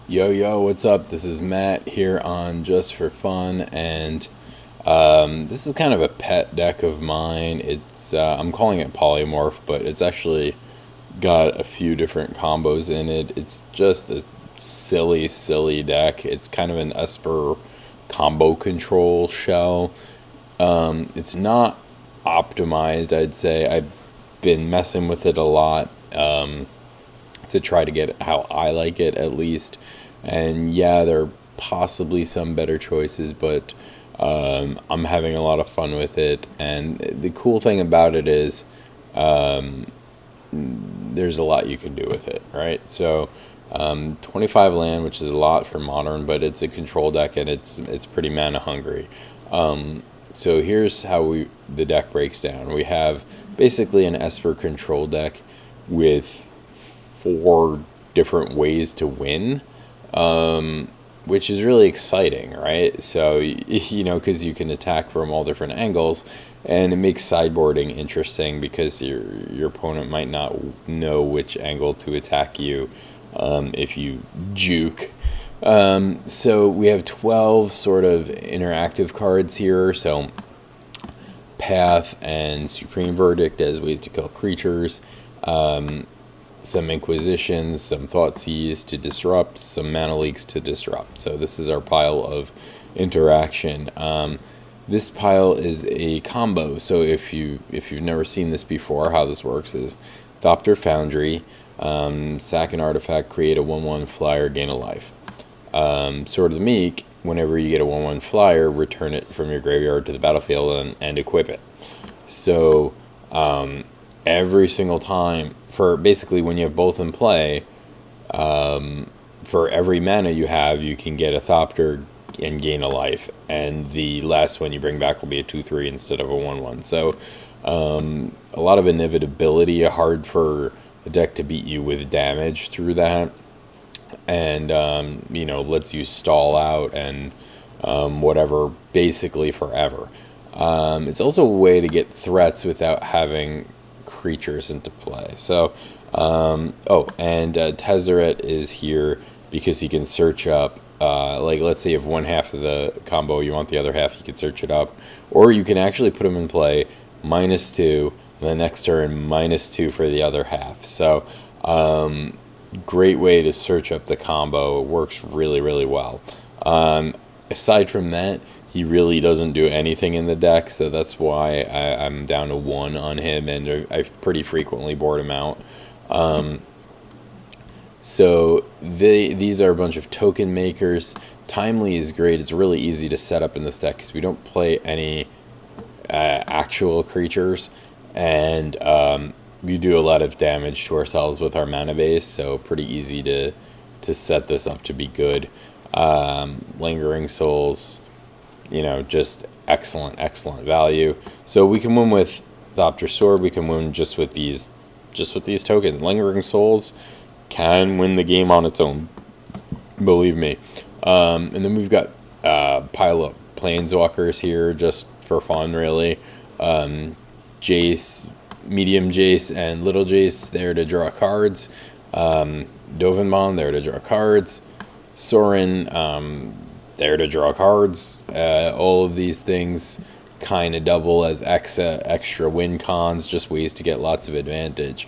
Yo, what's up? This is Matt here on Just for Fun, and this is kind of a pet deck of mine. I'm calling it Polymorph, but it's actually got a few different combos in it. It's just a silly deck. It's kind of an Esper combo control shell. It's not optimized, I'd say. I've been messing with it a lot to try to get how I like it at least. And yeah, there are possibly some better choices, but I'm having a lot of fun with it. And the cool thing about it is there's a lot you can do with it, right? So 25 land, which is a lot for modern, but it's a control deck and it's pretty mana hungry. So here's how the deck breaks down. We have basically an Esper control deck with four different ways to win, which is really exciting, right? So, because you can attack from all different angles, and it makes sideboarding interesting because your opponent might not know which angle to attack you if you juke. So we have 12 sort of interactive cards here. So Path and Supreme Verdict as ways to kill creatures. Some Inquisitions, some Thoughtseizes to disrupt, some Mana Leaks to disrupt. So this is our pile of interaction. This pile is a combo. So if you've never seen this before, how this works is Thopter Foundry, sack an artifact, create a 1/1 flyer, gain a life. Sword of the Meek, whenever you get a 1/1 flyer, return it from your graveyard to the battlefield and equip it. So every single time, for basically when you have both in play, for every mana you have, you can get a Thopter and gain a life. And the last one you bring back will be a 2/3 instead of a 1/1. So a lot of inevitability, hard for a deck to beat you with damage through that. And, lets you stall out and whatever, basically forever. It's also a way to get threats without having creatures into play. So, Tezzeret is here because he can search up, let's say you have one half of the combo, you want the other half, you can search it up. Or you can actually put him in play, -2, and the next turn, -2 for the other half. So, great way to search up the combo. It works really well. Aside from that, he really doesn't do anything in the deck, so that's why I'm down to 1 on him, and I've pretty frequently board him out. So these are a bunch of token makers. Timely is great. It's really easy to set up in this deck because we don't play any actual creatures, and we do a lot of damage to ourselves with our mana base, so pretty easy to set this up to be good. Lingering Souls, just excellent value. So we can win with Thopter Sword. We can win just with these tokens. Lingering Souls can win the game on its own, believe me. And then we've got pile of Planeswalkers here just for fun, really. Jace, Medium Jace, and Little Jace there to draw cards. Dovenbon there to draw cards. Sorin there to draw cards. All of these things kind of double as extra win cons, just ways to get lots of advantage.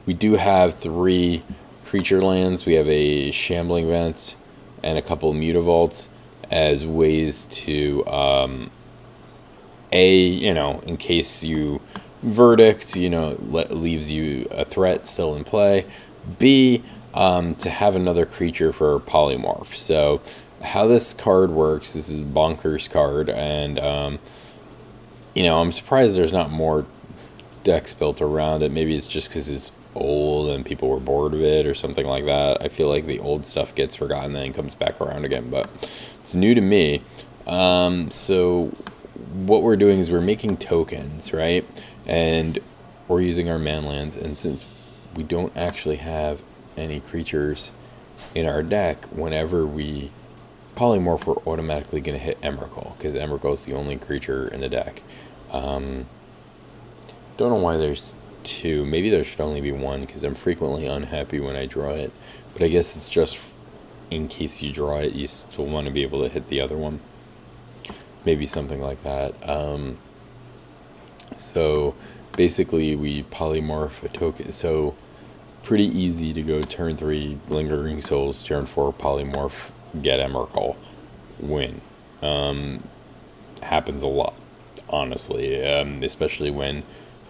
We do have 3 creature lands. We have a Shambling Vent and a couple of Mutavaults as ways to in case you verdict, leaves you a threat still in play. B, to have another creature for Polymorph. So how this card works, this is a bonkers card, and I'm surprised there's not more decks built around it. Maybe it's just because it's old and people were bored of it or something like that. I feel like the old stuff gets forgotten and then comes back around again, but it's new to me. So what we're doing is we're making tokens, right? And we're using our manlands, and since we don't actually have any creatures in our deck, whenever we polymorph, we're automatically going to hit Emrakul, because Emrakul is the only creature in the deck. Don't know why there's 2. Maybe there should only be 1 because I'm frequently unhappy when I draw it. But I guess it's just in case you draw it, you still want to be able to hit the other one. Maybe something like that. So basically we polymorph a token. So pretty easy to go turn 3, Lingering Souls, turn 4, polymorph, get Emrakul, win. Happens a lot, honestly, especially when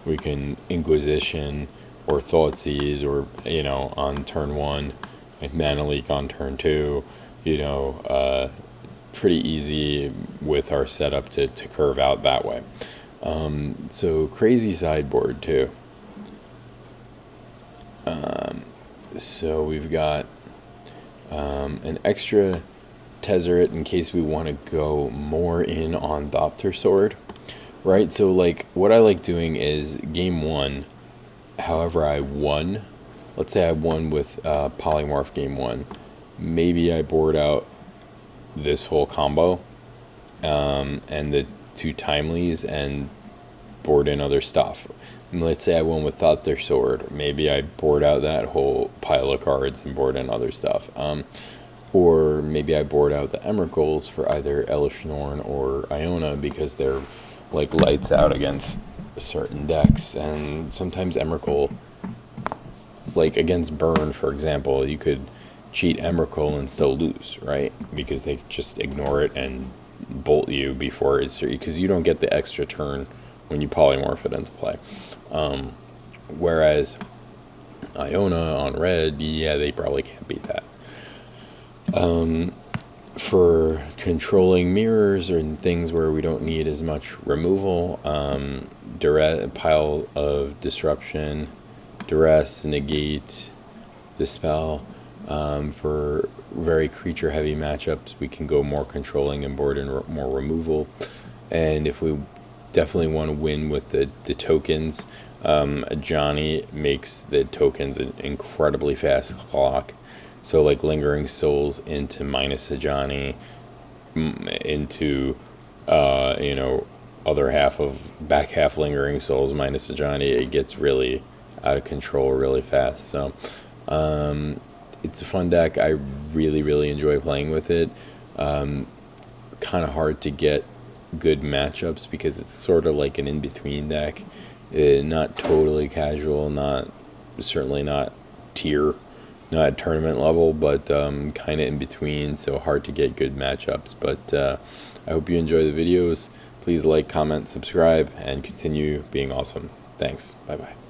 we can Inquisition or Thoughtseize, or, you know, on turn 1, like Mana Leak on turn 2, you know, pretty easy with our setup to curve out that way. So crazy sideboard too. So we've got an extra Tezzeret in case we want to go more in on Thopter Sword, right? So like what I like doing is game 1, however I won, let's say I won with Polymorph game 1, maybe I board out this whole combo and the 2 Timelies and board in other stuff. And let's say I won with Thopter Sword, maybe I board out that whole pile of cards and board in other stuff. Or maybe I board out the Emrakuls for either Elish Norn or Iona because they're like lights out against certain decks. And sometimes Emrakul, like against Burn, for example, you could cheat Emrakul and still lose, right? Because they just ignore it and bolt you before it's, because you don't get the extra turn when you polymorph it into play. Whereas Iona on red, yeah, they probably can't beat that. For controlling mirrors or things where we don't need as much removal, pile of disruption, duress, negate, dispel. For very creature heavy matchups, we can go more controlling and board in more removal. And if we definitely want to win with the tokens, Johnny makes the tokens an incredibly fast clock. So like Lingering Souls into minus a Johnny, into you know, other half of back half Lingering Souls minus a Johnny, it gets really out of control really fast. So it's a fun deck. I really enjoy playing with it. Kind of hard to get good matchups because it's sort of like an in-between deck. Not totally casual, certainly not tier, not tournament level, but kind of in between, so hard to get good matchups. But I hope you enjoy the videos. Please like, comment, subscribe, and continue being awesome. Thanks. Bye-bye.